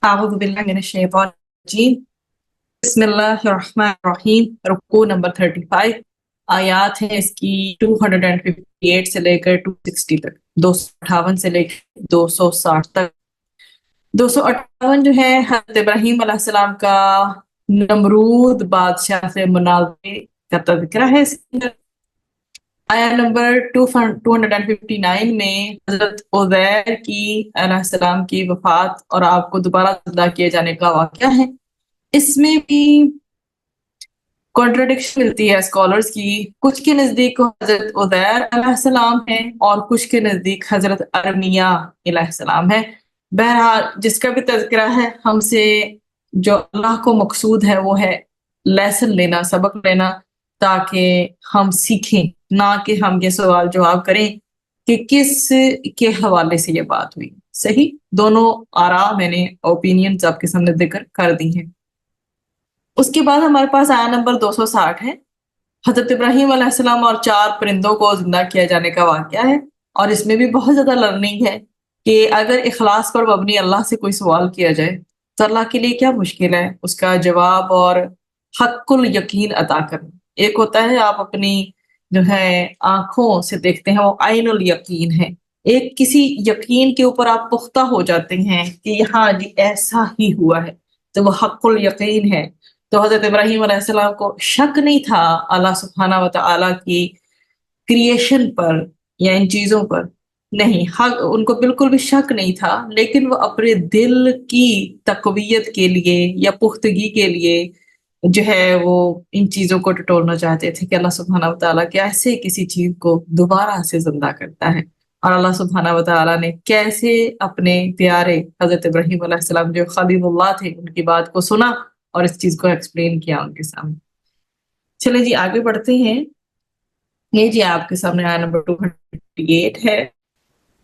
اعوذ باللہ من الشیطان الرجیم بسم اللہ الرحمن الرحیم رکوع نمبر 35 آیات ہیں اس کی 258 سے لے کر 260 تک 258 سے لے کر 260 تک 258 جو ہے حضرت ابراہیم علیہ السلام کا نمرود بادشاہ سے مناظرے کا تذکرہ ہے اس کے اندر۔ آیا نمبر 259 میں حضرت عزیر کی علیہ السلام کی وفات اور آپ کو دوبارہ زندہ کیے جانے کا واقعہ ہے۔ اس میں بھی کنٹراڈکشن ملتی ہے اسکالرز کی، کچھ کے نزدیک حضرت عزیر علیہ السلام ہے اور کچھ کے نزدیک حضرت ارمیہ علیہ السلام ہے۔ بہرحال جس کا بھی تذکرہ ہے، ہم سے جو اللہ کو مقصود ہے وہ ہے لیسن لینا، سبق لینا، تاکہ ہم سیکھیں، نہ کہ ہم یہ سوال جواب کریں کہ کس کے حوالے سے یہ بات ہوئی۔ صحیح، دونوں آراء میں نے اوپینینز آپ کے سامنے ذکر کر دی ہیں۔ اس کے بعد ہمارے پاس آیا نمبر 260 ہے، حضرت ابراہیم علیہ السلام اور 4 پرندوں کو زندہ کیا جانے کا واقعہ ہے، اور اس میں بھی بہت زیادہ لرننگ ہے کہ اگر اخلاص پر مبنی اللہ سے کوئی سوال کیا جائے تو اللہ کے لیے کیا مشکل ہے اس کا جواب اور حق الیقین عطا کرنا۔ ایک ہوتا ہے آپ اپنی جو ہے آنکھوں سے دیکھتے ہیں، وہ عین الیقین ہے، ایک کسی یقین کے اوپر آپ پختہ ہو جاتے ہیں کہ ہاں جی ایسا ہی ہوا ہے، تو وہ حق الیقین ہے۔ تو حضرت ابراہیم علیہ السلام کو شک نہیں تھا اللہ سبحانہ و تعالیٰ کی کریشن پر یا ان چیزوں پر، نہیں، حق ان کو بالکل بھی شک نہیں تھا، لیکن وہ اپنے دل کی تقویت کے لیے یا پختگی کے لیے جو ہے وہ ان چیزوں کو ٹٹولنا چاہتے تھے کہ اللہ سبحانہ و تعالیٰ کیسے کسی چیز کو دوبارہ سے زندہ کرتا ہے، اور اللہ سبحانہ و تعالیٰ نے کیسے اپنے پیارے حضرت ابراہیم علیہ السلام جو خلیل اللہ تھے ان کی بات کو سنا اور اس چیز کو ایکسپلین کیا ان کے سامنے۔ چلیں جی آگے بڑھتے ہیں۔ یہ جی آپ کے سامنے آیا نمبر 258 ہے،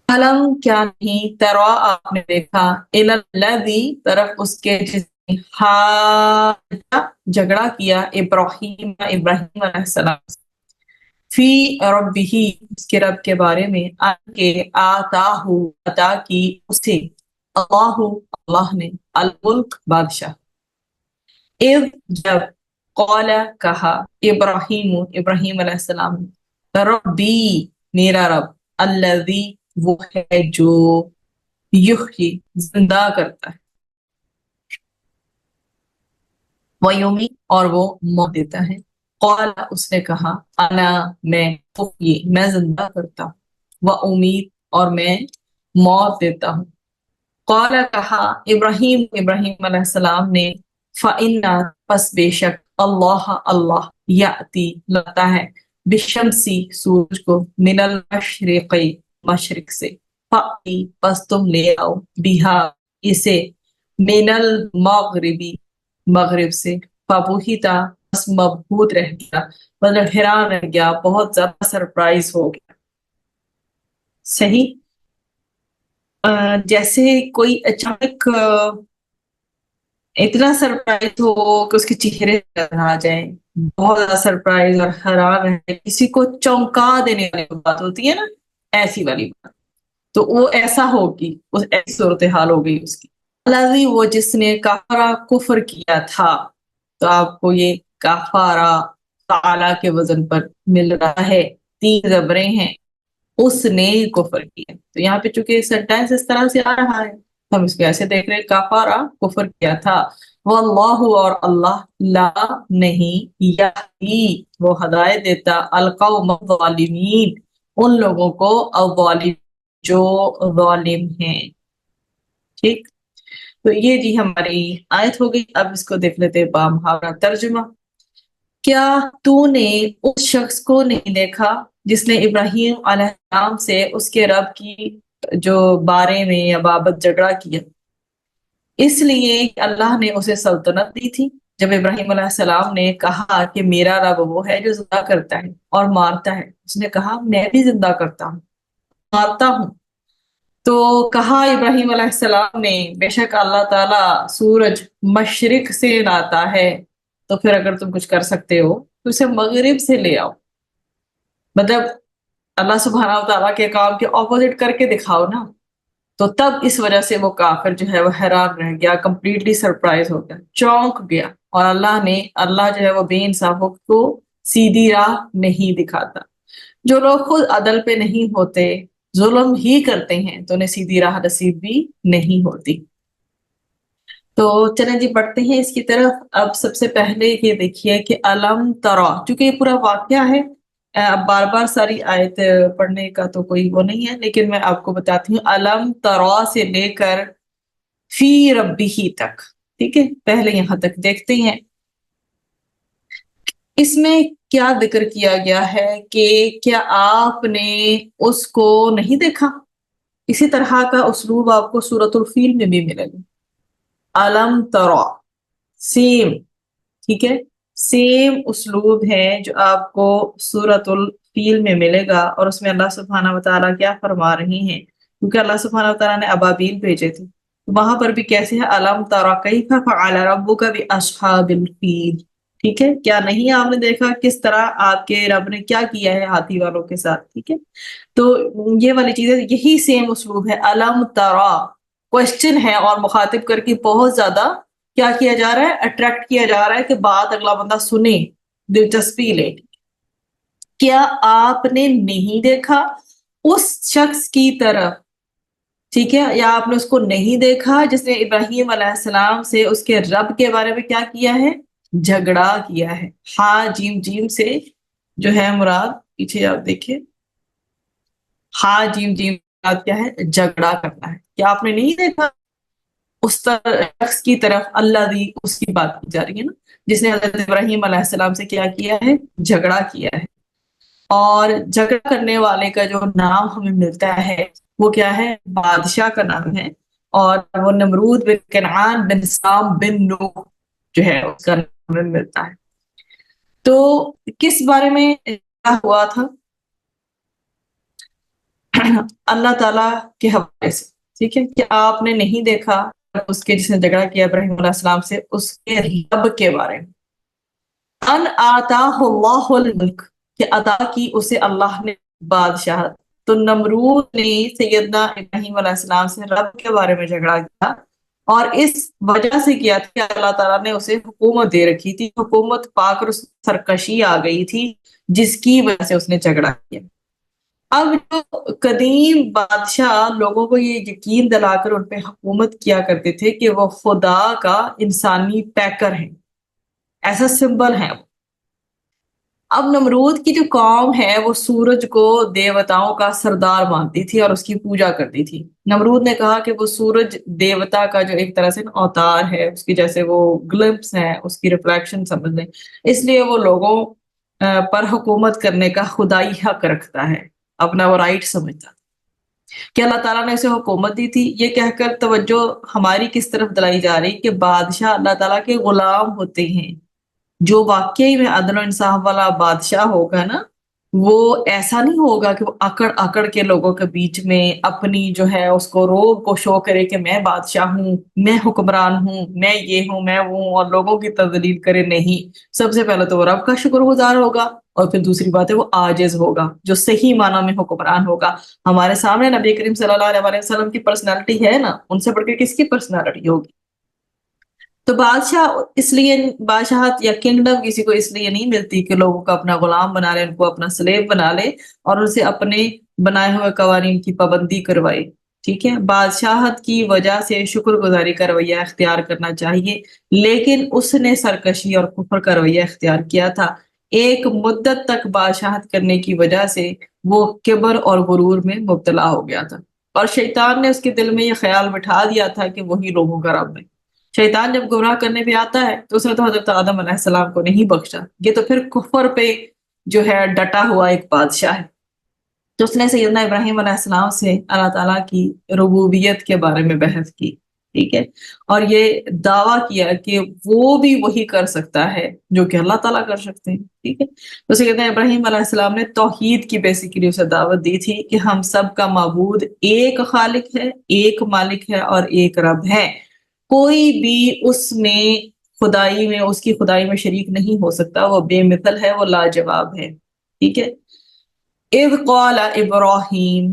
علم کیا نہیں ترا آپ نے دیکھا الذی طرف اس کے جس نے حاجہ جھگڑا کیا ابراہیم علیہ السلام سے، فی ربہ اس کے رب کے بارے میں، ان کے آتاہ عطا کی اسے اللہ نے الملک بادشاہ، اذ جب قال کہا ابراہیم علیہ السلام نے، ربی میرا رب، الذی وہ ہے جو یحیی زندہ کرتا ہے، ویمیت اور وہ موت دیتا ہے، قال اس نے کہا انا میں احیی میں زندہ کرتا ہوں، وامیت اور میں موت دیتا ہوں، قال کہا ابراہیم علیہ السلام نے، فَإِنَّ پس بے شک اللہ یأتی لاتا ہے، بالشمسی سورج کو، من المشرق مشرق سے، فأتی پس تم لے آؤ، بہا اسے، من المغربی مغرب سے، فبہتا پس مبہوت رہ گیا، مطلب حیران رہ گیا، بہت زیادہ سرپرائز ہو گیا۔ صحیح، جیسے کوئی اچانک اتنا سرپرائز ہو کہ اس کے چہرے نظر آ جائے، بہت زیادہ سرپرائز اور حیران رہے، کسی کو چونکا دینے والی بات ہوتی ہے نا، ایسی والی بات، تو وہ ایسا ہوگی، ایسی صورتحال ہو گئی اس کی۔ الذی وہ جس نے کفرا کفر کیا تھا، تو آپ کو یہ کفارا تعالی کے وزن پر مل رہا ہے، 3 زبریں ہیں، اس نے کفر کیا، تو یہاں پہ چونکہ سینٹینس اس طرح سے آ رہا ہے، ہم اس کو ایسے دیکھ رہے، کفارا کفر کیا تھا، واللہ اور اللہ لا نہیں یہدی وہ ہدایت دیتا، القوم الظالمین ان لوگوں کو، الظالم جو ظالم ہیں۔ ٹھیک، تو یہ جی ہماری آیت ہو گئی۔ اب اس کو دیکھ لیتے بامحاورہ ترجمہ۔ کیا تو نے اس شخص کو نہیں دیکھا جس نے ابراہیم علیہ السلام سے اس کے رب کی جو بارے میں یا بابت جھگڑا کیا، اس لیے کہ اللہ نے اسے سلطنت دی تھی۔ جب ابراہیم علیہ السلام نے کہا کہ میرا رب وہ ہے جو زندہ کرتا ہے اور مارتا ہے، اس نے کہا میں بھی زندہ کرتا ہوں، مارتا ہوں، تو کہا ابراہیم علیہ السلام نے بے شک اللہ تعالیٰ سورج مشرق سے لاتا ہے، تو پھر اگر تم کچھ کر سکتے ہو تو اسے مغرب سے لے آؤ، مطلب اللہ سبحانہ و تعالیٰ کے کام کے اپوزٹ کر کے دکھاؤ نا، تو تب اس وجہ سے وہ کافر جو ہے وہ حیران رہ گیا، کمپلیٹلی سرپرائز ہو گیا، چونک گیا، اور اللہ جو ہے وہ بے انصافوں کو سیدھی راہ نہیں دکھاتا۔ جو لوگ خود عدل پہ نہیں ہوتے، ظلم ہی کرتے ہیں، تو انہیں سیدھی راہ نصیب بھی نہیں ہوتی۔ تو چلیں جی بڑھتے ہیں اس کی طرف۔ اب سب سے پہلے یہ دیکھیے کہ علم ترا، چونکہ یہ پورا واقعہ ہے، اب بار بار ساری آیت پڑھنے کا تو کوئی وہ نہیں ہے، لیکن میں آپ کو بتاتی ہوں علم ترا سے لے کر فی ربی تک، ٹھیک ہے، پہلے یہاں تک دیکھتے ہیں۔ اس میں کیا ذکر کیا گیا ہے کہ کیا آپ نے اس کو نہیں دیکھا؟ اسی طرح کا اسلوب آپ کو سورۃ الفیل میں بھی ملے گا، علم ترا، سیم، ٹھیک ہے، سیم اسلوب ہے جو آپ کو سورۃ الفیل میں ملے گا، اور اس میں اللہ سبحانہ وتعالیٰ کیا فرما رہی ہیں، کیونکہ اللہ سبحانہ وتعالیٰ نے ابابیل بھیجے تھے، وہاں پر بھی کیسے ہے، علم ترا کیف فعل ربک باصحاب الفیل، ٹھیک ہے، کیا نہیں آپ نے دیکھا کس طرح آپ کے رب نے کیا کیا ہے ہاتھی والوں کے ساتھ، ٹھیک ہے۔ تو یہ والی چیزیں، یہی سیم اسلوب ہے، علم ترا کوشچن ہے، اور مخاطب کر کے بہت زیادہ کیا جا رہا ہے، اٹریکٹ کیا جا رہا ہے کہ بات اگلا بندہ سنے، دلچسپی لے۔ کیا آپ نے نہیں دیکھا اس شخص کی طرف، ٹھیک ہے، یا آپ نے اس کو نہیں دیکھا جس نے ابراہیم علیہ السلام سے اس کے رب کے بارے میں کیا کیا ہے، جھگڑا کیا ہے۔ ہاں جیم جیم سے جو ہے مراد، پیچھے آپ دیکھیں، ہاں جیم جیم مراد کیا ہے، جھگڑا کرنا ہے۔ کیا آپ نے نہیں دیکھا اس شخص کی طرف، اللہ دی اس کی بات کی جا رہی ہے نا، جس نے حضرت ابراہیم علیہ السلام سے کیا کیا ہے، جھگڑا کیا ہے۔ اور جھگڑا کرنے والے کا جو نام ہمیں ملتا ہے وہ کیا ہے، بادشاہ کا نام ہے، اور وہ نمرود بن کنعان بن سام بن نوح جو ہے اس کا نام ہمیں ملتا ہے۔ تو کس بارے میں کیا ہوا تھا، اللہ تعالیٰ کے حوالے سے، ٹھیک ہے، کہ آپ نے نہیں دیکھا اس کے جس نے جھگڑا کیا ابراہیم علیہ السلام سے، اس کے رب کے بارے میں، ان آتاہ اللہ الملک، کہ عطا کی اسے اللہ نے بادشاہت۔ تو نمرود نے سیدنا ابراہیم علیہ السلام سے رب کے بارے میں جھگڑا کیا، اور اس وجہ سے کیا تھا کہ اللہ تعالیٰ نے اسے حکومت دے رکھی تھی، حکومت پا کر اس سرکشی آ گئی تھی، جس کی وجہ سے اس نے جھگڑا کیا۔ اب جو قدیم بادشاہ لوگوں کو یہ یقین دلا کر ان پہ حکومت کیا کرتے تھے کہ وہ خدا کا انسانی پیکر ہے، ایسا سمبل ہے۔ اب نمرود کی جو قوم ہے وہ سورج کو دیوتاؤں کا سردار مانتی تھی اور اس کی پوجا کرتی تھی۔ نمرود نے کہا کہ وہ سورج دیوتا کا جو ایک طرح سے اوتار ہے، اس کی جیسے وہ گلمپس ہیں، اس کی ریفلیکشن سمجھ لیں، اس لیے وہ لوگوں پر حکومت کرنے کا خدائی حق رکھتا ہے، اپنا وہ رائٹ سمجھتا کہ اللہ تعالیٰ نے اسے حکومت دی تھی۔ یہ کہہ کر توجہ ہماری کس طرف دلائی جا رہی کہ بادشاہ اللہ تعالیٰ کے غلام ہوتے ہیں۔ جو واقعی میں عدل و انصاف والا بادشاہ ہوگا نا، وہ ایسا نہیں ہوگا کہ وہ اکڑ اکڑ کے لوگوں کے بیچ میں اپنی جو ہے اس کو روب کو شو کرے کہ میں بادشاہ ہوں، میں حکمران ہوں، میں یہ ہوں، میں وہ ہوں، اور لوگوں کی تذلیل کرے۔ نہیں، سب سے پہلے تو وہ رب کا شکر گزار ہوگا، اور پھر دوسری بات ہے وہ عاجز ہوگا، جو صحیح معنی میں حکمران ہوگا۔ ہمارے سامنے نبی کریم صلی اللہ علیہ وسلم کی پرسنالٹی ہے نا، ان سے بڑھ کے کس کی پرسنالٹی ہوگی؟ تو بادشاہ اس لیے، بادشاہت یا کنگڈم کسی کو اس لیے نہیں ملتی کہ لوگوں کو اپنا غلام بنا لے، ان کو اپنا سلیب بنا لے، اور ان سے اپنے بنائے ہوئے قوانین کی پابندی کروائے، ٹھیک ہے۔ بادشاہت کی وجہ سے شکر گزاری کا رویہ اختیار کرنا چاہیے، لیکن اس نے سرکشی اور کفر کا رویہ اختیار کیا تھا۔ ایک مدت تک بادشاہت کرنے کی وجہ سے وہ کبر اور غرور میں مبتلا ہو گیا تھا، اور شیطان نے اس کے دل میں یہ خیال بٹھا دیا تھا کہ وہی لوگوں کا رب ہے۔ شیطان جب گمراہ کرنے پہ آتا ہے تو اس نے تو حضرت آدم علیہ السلام کو نہیں بخشا، یہ تو پھر کفر پہ جو ہے ڈٹا ہوا ایک بادشاہ ہے۔ تو اس نے سیدنا ابراہیم علیہ السلام سے اللہ تعالیٰ کی ربوبیت کے بارے میں بحث کی، ٹھیک ہے، اور یہ دعویٰ کیا کہ وہ بھی وہی کر سکتا ہے جو کہ اللہ تعالیٰ کر سکتے ہیں، ٹھیک ہے۔ تو سیدنا ابراہیم علیہ السلام نے توحید کی بیسیکلی اسے دعوت دی تھی کہ ہم سب کا معبود ایک خالق ہے، ایک مالک ہے اور ایک رب ہے، کوئی بھی اس میں خدائی میں، اس کی خدائی میں شریک نہیں ہو سکتا، وہ بے مثل ہے، وہ لاجواب ہے، ٹھیک ہے۔ اذ قال ابراہیم،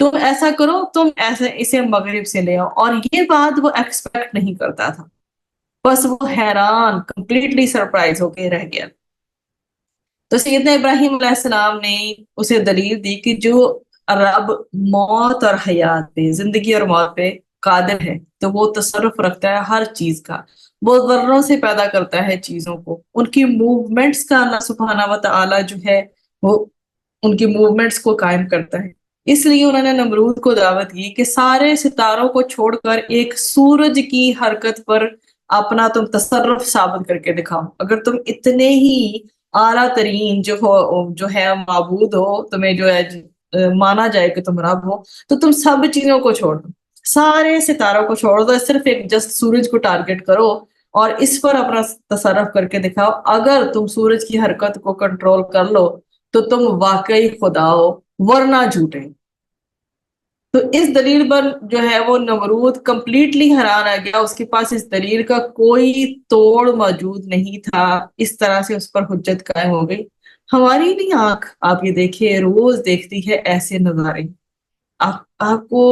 تم ایسا کرو، تم ایسے اسے مغرب سے لے آؤ، اور یہ بات وہ ایکسپیکٹ نہیں کرتا تھا، بس وہ حیران کمپلیٹلی سرپرائز ہو کے رہ گیا۔ تو سیدنا ابراہیم علیہ السلام نے اسے دلیل دی کہ جو رب موت اور حیات پہ، زندگی اور موت پہ قادر ہے، تو وہ تصرف رکھتا ہے ہر چیز کا، وہ ذروں سے پیدا کرتا ہے چیزوں کو، ان کی موومنٹس کا اللہ سبحانہ و تعالی جو ہے وہ ان کی موومنٹس کو قائم کرتا ہے۔ اس لیے انہوں نے نمرود کو دعوت کی کہ سارے ستاروں کو چھوڑ کر ایک سورج کی حرکت پر اپنا تم تصرف ثابت کر کے دکھاؤ۔ اگر تم اتنے ہی اعلیٰ ترین جو ہے معبود ہو، تمہیں جو ہے مانا جائے کہ تم رب ہو، تو تم سب چیزوں کو چھوڑ دو، سارے ستاروں کو چھوڑ دو، صرف ایک جسٹ سورج کو ٹارگٹ کرو اور اس پر اپنا تصرف کر کے دکھاؤ۔ اگر تم سورج کی حرکت کو کنٹرول کر لو تو تم واقعی خدا ہو، ورنہ جھوٹے۔ تو اس دلیل پر جو ہے وہ نمرود کمپلیٹلی حیران آ گیا، اس کے پاس اس دلیل کا کوئی توڑ موجود نہیں تھا، اس طرح سے اس پر حجت قائم ہو گئی۔ ہماری نہیں آنکھ، آپ یہ دیکھیے، روز دیکھتی ہے ایسے نظارے۔ آپ کو،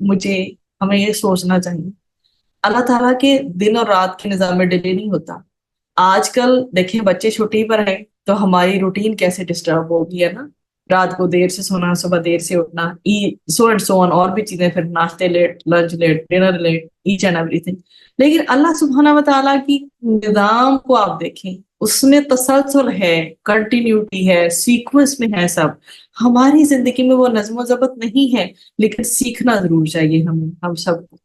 مجھے، ہمیں یہ سوچنا چاہیے اللہ تعالیٰ کے دن اور رات کے نظام میں ڈیلے نہیں ہوتا۔ آج کل دیکھیں بچے چھٹی پر ہیں تو ہماری روٹین کیسے ڈسٹرب ہوگی، ہے نا؟ رات کو دیر سے سونا، صبح دیر سے اٹھنا، سو اینڈ سو آن، اور بھی چیزیں، پھر ناشتے late, lunch late, dinner late, each and ایوری تھنگ۔ لیکن اللہ سبحانہ و تعالیٰ کی نظام کو آپ دیکھیں، اس میں تسلسل ہے، کنٹینیوٹی ہے، سیکوینس میں ہے سب۔ ہماری زندگی میں وہ نظم و ضبط نہیں ہے، لیکن سیکھنا ضرور چاہیے ہم سب کو۔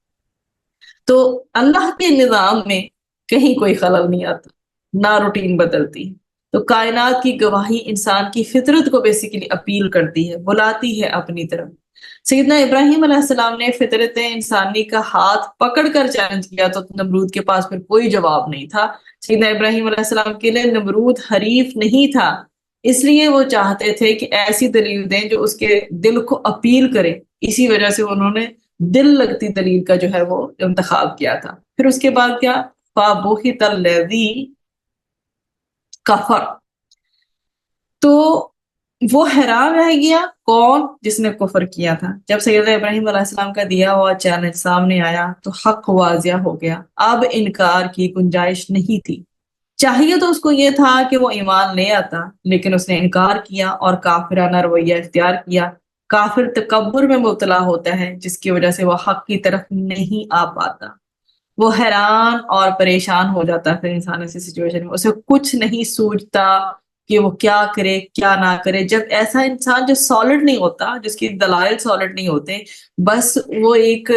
تو اللہ کے نظام میں کہیں کوئی خلل نہیں آتا، نہ روٹین بدلتی۔ تو کائنات کی گواہی انسان کی فطرت کو بیسیکلی اپیل کرتی ہے، بلاتی ہے اپنی طرف۔ سیدنا ابراہیم علیہ السلام نے فطرت انسانی کا ہاتھ پکڑ کر چیلنج کیا تو نمرود کے پاس پھر کوئی جواب نہیں تھا۔ سیدنا ابراہیم علیہ السلام کے لیے نمرود حریف نہیں تھا، اس لیے وہ چاہتے تھے کہ ایسی دلیل دیں جو اس کے دل کو اپیل کرے، اسی وجہ سے انہوں نے دل لگتی دلیل کا جو ہے وہ انتخاب کیا تھا۔ پھر اس کے بعد کیا؟ فَبُہِتَ الَّذِي کفر، تو وہ حیران رہ گیا، کون؟ جس نے کفر کیا تھا۔ جب سیدنا ابراہیم علیہ السلام کا دیا ہوا چیلنج سامنے آیا تو حق واضح ہو گیا، اب انکار کی گنجائش نہیں تھی۔ چاہیے تو اس کو یہ تھا کہ وہ ایمان لے آتا، لیکن اس نے انکار کیا اور کافرانہ رویہ اختیار کیا۔ کافر تکبر میں مبتلا ہوتا ہے، جس کی وجہ سے وہ حق کی طرف نہیں آ پاتا، وہ حیران اور پریشان ہو جاتا ہے۔ پھر انسان ایسی سچویشن میں اسے کچھ نہیں سوچتا کہ وہ کیا کرے کیا نہ کرے۔ جب ایسا انسان جو سالڈ نہیں ہوتا، جس کی دلائل سالڈ نہیں ہوتے، بس وہ ایک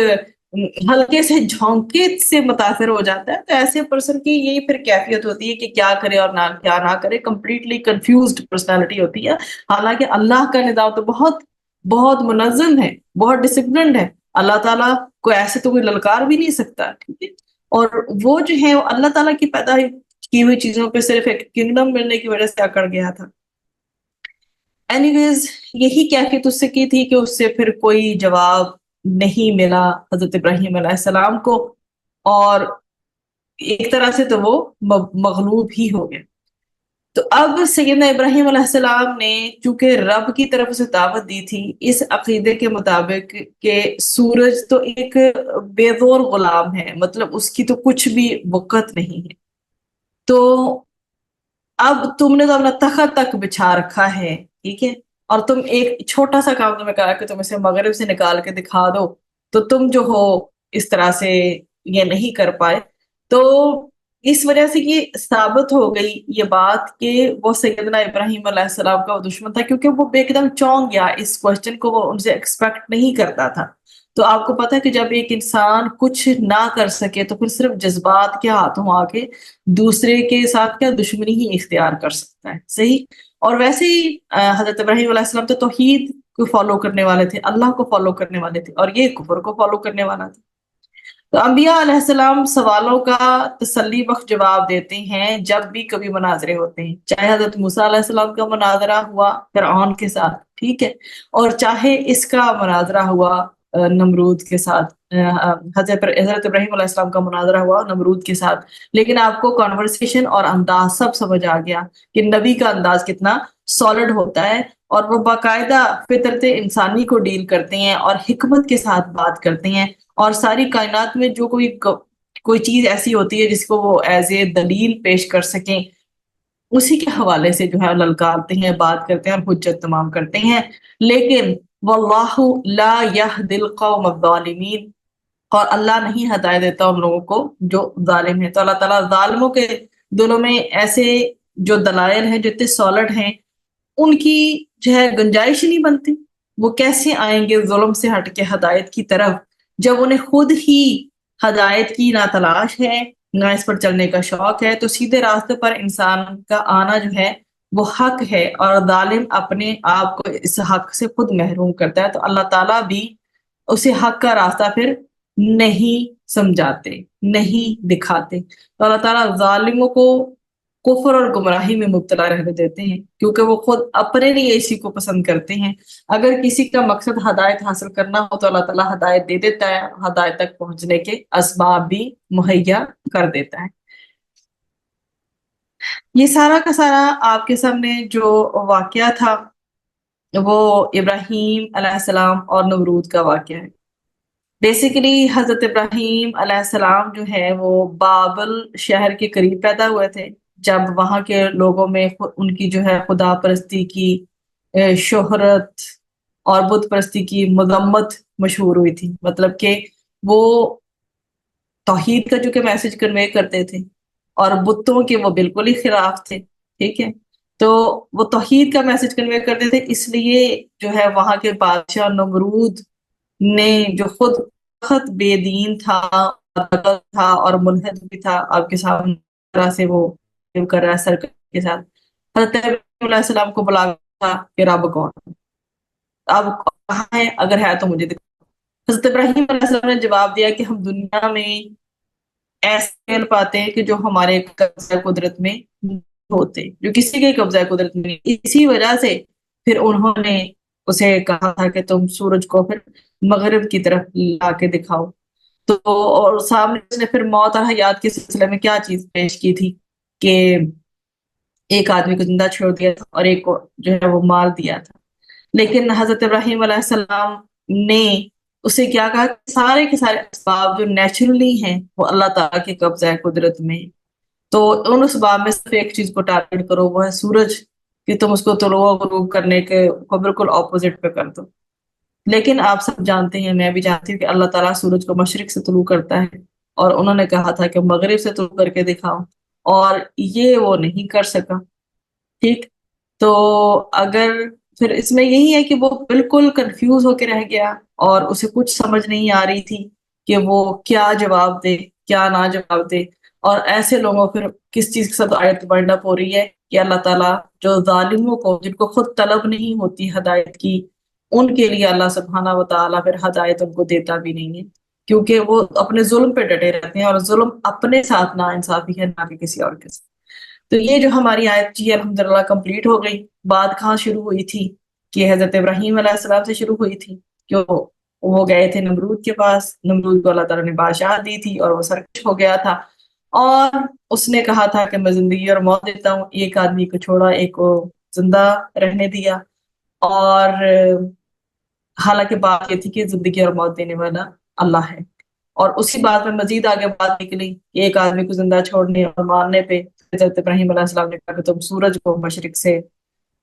ہلکے سے جھونکے سے متاثر ہو جاتا ہے، تو ایسے پرسن کی یہی پھر کیفیت ہوتی ہے کہ کیا کرے اور کیا نہ کرے، کمپلیٹلی کنفیوزڈ پرسنالٹی ہوتی ہے۔ حالانکہ اللہ کا نظام تو بہت بہت منظم ہے، بہت ڈسپلنڈ ہے۔ اللہ تعالیٰ کو ایسے تو کوئی للکار بھی نہیں سکتا، ٹھیک ہے؟ اور وہ جو ہے اللہ تعالیٰ کی پیدا کی ہوئی چیزوں پہ صرف ایک کنگڈم ملنے کی وجہ سے اکڑ گیا تھا۔ اینی ویز، یہی کیفیت اس سے کی تھی کہ اس سے پھر کوئی جواب نہیں ملا حضرت ابراہیم علیہ السلام کو، اور ایک طرح سے تو وہ مغلوب ہی ہو گئے۔ تو اب سیدنا ابراہیم علیہ السلام نے چونکہ رب کی طرف سے دعوت دی تھی اس عقیدے کے مطابق کہ سورج تو ایک بے زور غلام ہے، مطلب اس کی تو کچھ بھی وقت نہیں ہے، تو اب تم نے تو اپنا تخت تک بچھا رکھا ہے، ٹھیک ہے، اور تم ایک چھوٹا سا کام تمہیں کہا کہ تم اسے مغرب سے نکال کے دکھا دو، تو تم جو ہو اس طرح سے یہ نہیں کر پائے۔ تو اس وجہ سے یہ ثابت ہو گئی یہ بات کہ وہ سیدنا ابراہیم علیہ السلام کا وہ دشمن تھا، کیونکہ وہ ایک دم چونک گیا، اس کوشچن کو وہ ان سے ایکسپیکٹ نہیں کرتا تھا۔ تو آپ کو پتا ہے کہ جب ایک انسان کچھ نہ کر سکے تو پھر صرف جذبات کے ہاتھوں آ کے دوسرے کے ساتھ کیا دشمنی ہی اختیار کر سکتا ہے، صحیح؟ اور ویسے ہی حضرت ابراہیم علیہ السلام تو توحید کو فالو کرنے والے تھے، اللہ کو فالو کرنے والے تھے، اور یہ کفر کو فالو کرنے والا تھا۔ تو انبیاء علیہ السلام سوالوں کا تسلی بخش جواب دیتے ہیں جب بھی کبھی مناظرے ہوتے ہیں، چاہے حضرت موسیٰ علیہ السلام کا مناظرہ ہوا فرعون کے ساتھ، ٹھیک ہے، اور چاہے اس کا مناظرہ ہوا نمرود کے ساتھ، حضرت ابراہیم علیہ السلام کا مناظرہ ہوا نمرود کے ساتھ، لیکن آپ کو کانورسیشن اور انداز سب سمجھ آ گیا کہ نبی کا انداز کتنا سالڈ ہوتا ہے اور وہ باقاعدہ فطرت انسانی کو ڈیل کرتے ہیں اور حکمت کے ساتھ بات کرتے ہیں، اور ساری کائنات میں جو کوئی چیز ایسی ہوتی ہے جس کو وہ ایز اے دلیل پیش کر سکیں، اسی کے حوالے سے جو ہے للکارتے ہیں، بات کرتے ہیں اور حجت تمام کرتے ہیں۔ لیکن واللہ لا یہدی القوم الظالمین، اور اللہ نہیں ہدایت دیتا ان لوگوں کو جو ظالم ہیں۔ تو اللہ تعالیٰ ظالموں کے دلوں میں ایسے جو دلائل ہیں جو اتنے سالڈ ہیں، ان کی جو ہے گنجائش ہی نہیں بنتی۔ وہ کیسے آئیں گے ظلم سے ہٹ کے ہدایت کی طرف، جب انہیں خود ہی ہدایت کی نہ تلاش ہے نہ اس پر چلنے کا شوق ہے۔ تو سیدھے راستے پر انسان کا آنا جو ہے وہ حق ہے، اور ظالم اپنے آپ کو اس حق سے خود محروم کرتا ہے۔ تو اللہ تعالیٰ بھی اسے حق کا راستہ پھر نہیں سمجھاتے، نہیں دکھاتے۔ تو اللہ تعالیٰ ظالموں کو کفر اور گمراہی میں مبتلا رہنے دیتے ہیں، کیونکہ وہ خود اپنے لیے اسی کو پسند کرتے ہیں۔ اگر کسی کا مقصد ہدایت حاصل کرنا ہو تو اللہ تعالیٰ ہدایت دے دیتا ہے، ہدایت تک پہنچنے کے اسباب بھی مہیا کر دیتا ہے۔ یہ سارا کا سارا آپ کے سامنے جو واقعہ تھا وہ ابراہیم علیہ السلام اور نمرود کا واقعہ ہے۔ بیسیکلی حضرت ابراہیم علیہ السلام جو ہے وہ بابل شہر کے قریب پیدا ہوئے تھے، جب وہاں کے لوگوں میں ان کی جو ہے خدا پرستی کی شہرت اور بت پرستی کی مذمت مشہور ہوئی تھی۔ مطلب کہ وہ توحید کا جو کہ میسج کنوے کرتے تھے اور بتوں کے وہ بالکل ہی خلاف تھے، ٹھیک ہے۔ تو وہ توحید کا میسج کنوے کرتے تھے، اس لیے جو ہے وہاں کے بادشاہ نمرود نے، جو خود سخت بے دین تھا اور ملحد بھی تھا، آپ کے سامنے طرح سے وہ کر رہا ہے سرکار کے ساتھ، حضرت ابراہیم علیہ السلام کو بلا تھا کہ رب کون اب کہاں ہے، اگر ہے تو مجھے دکھاؤ۔ حضرت ابراہیم علیہ السلام نے جواب دیا کہ ہم دنیا میں ایسے مل پاتے ہیں کہ جو ہمارے قبضہ قدرت میں ہوتے، جو کسی کے قبضہ قدرت میں نہیں۔ اسی وجہ سے پھر انہوں نے اسے کہا تھا کہ تم سورج کو پھر مغرب کی طرف لا کے دکھاؤ۔ تو اور سامنے اس نے پھر موت اور حیات کے سلسلے میں کیا چیز پیش کی تھی کہ ایک آدمی کو زندہ چھوڑ دیا تھا اور ایک کو جو ہے وہ مار دیا تھا۔ لیکن حضرت ابراہیم علیہ السلام نے اسے کیا کہا کہ سارے کے سارے اسباب جو نیچرلی ہیں وہ اللہ تعالیٰ کے قبضہ قدرت میں، تو ان اسباب میں صرف ایک چیز کو ٹارگیٹ کرو، وہ ہے سورج، کہ تم اس کو طلوع و غروب کرنے کے کو بالکل اپوزٹ پہ کر دو۔ لیکن آپ سب جانتے ہیں، میں بھی جانتی ہوں کہ اللہ تعالیٰ سورج کو مشرق سے طلوع کرتا ہے، اور انہوں نے کہا تھا کہ مغرب سے طلوع کر کے دکھاؤ، اور یہ وہ نہیں کر سکا، ٹھیک۔ تو اگر پھر اس میں یہی ہے کہ وہ بالکل کنفیوز ہو کے رہ گیا اور اسے کچھ سمجھ نہیں آ رہی تھی کہ وہ کیا جواب دے کیا نہ جواب دے۔ اور ایسے لوگوں پھر کس چیز کے ساتھ آیت بائنڈ اپ ہو رہی ہے کہ اللہ تعالیٰ جو ظالموں کو، جن کو خود طلب نہیں ہوتی ہدایت کی، ان کے لیے اللہ سبحانہ و تعالیٰ پھر ہدایت ان کو دیتا بھی نہیں ہے، کیونکہ وہ اپنے ظلم پہ ڈٹے رہتے ہیں، اور ظلم اپنے ساتھ نا انصافی ہے، نہ کہ کسی اور کے ساتھ۔ تو یہ جو ہماری آیت جی الحمدللہ کمپلیٹ ہو گئی۔ بات کہاں شروع ہوئی تھی کہ حضرت ابراہیم علیہ السلام سے شروع ہوئی تھی، کہ وہ گئے تھے نمرود کے پاس، نمرود کو اللہ تعالیٰ نے بادشاہ دی تھی اور وہ سرکش ہو گیا تھا، اور اس نے کہا تھا کہ میں زندگی اور موت دیتا ہوں۔ ایک آدمی کو چھوڑا، ایک کو زندہ رہنے دیا، اور حالانکہ بات یہ تھی کہ زندگی اور موت دینے والا اللہ ہے۔ اور اسی بات میں مزید آگے بات نکلی کہ ایک آدمی کو زندہ چھوڑنے اور مارنے پہ حضرت ابراہیم علیہ السلام نے کہا کہ تم سورج کو مشرق سے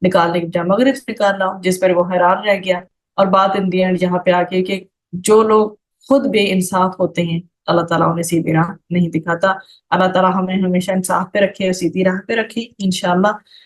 نکالنے کی بجائے مغرب سے نکالنا، جس پر وہ حیران رہ گیا۔ اور بات ان دی اینڈ یہاں پہ آ کے کہ جو لوگ خود بے انصاف ہوتے ہیں اللہ تعالیٰ انہیں سیدھی راہ نہیں دکھاتا۔ اللہ تعالیٰ ہمیں ہمیشہ انصاف پہ رکھے اور سیدھی راہ پہ رکھے انشاءاللہ۔